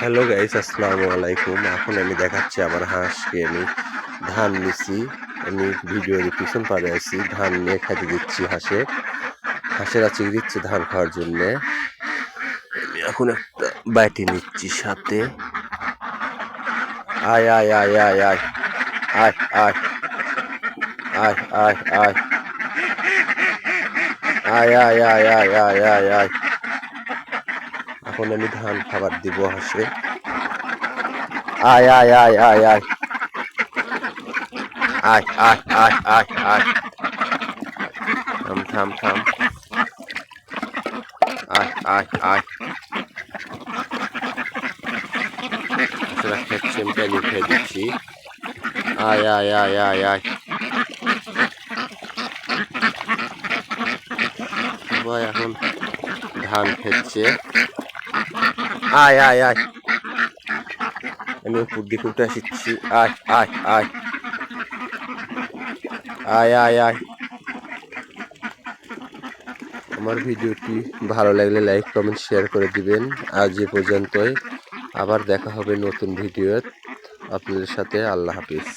Hello guys, আসসালামু আলাইকুম। এখন আমি দেখাচ্ছি আমার হাঁসকে আমি ধান নিছি। আমি ভিডিওর পিছন পাড়ে আছি, ধান নিয়ে খেতে দিচ্ছি হাঁসের আজকে দিচ্ছি ধান খাওয়ার জন্যে। আমি এখন একটা বাটি নিচ্ছি সাথে। আয় আয় আয় আয় আয় আয় আয় আয় আয় আয় আয় আয় আয় আয় আয় আয় আয়। এখন আমি ধান খাবার দিব হাঁসে। আয় আয় আয় আয় আয় আয় আয় আয় আয় আয়। থাম থাম থাম। আয় আয় আয়। আসলে খাচ্ছি, আমি পানি খেয়ে দিচ্ছি। আয় আয় আয় আয় আয়। সবাই এখন ধান খেচ্ছে। আয় আয় আয়। আমি উপর দিকে উঠে আসছি। আয় আয় আয় আয় আয় আয়। আমার ভিডিওটি ভালো লাগলে লাইক কমেন্ট শেয়ার করে দিবেন। আজ এ পর্যন্তই, আবার দেখা হবে নতুন ভিডিও আপনাদের সাথে। আল্লাহ হাফিজ।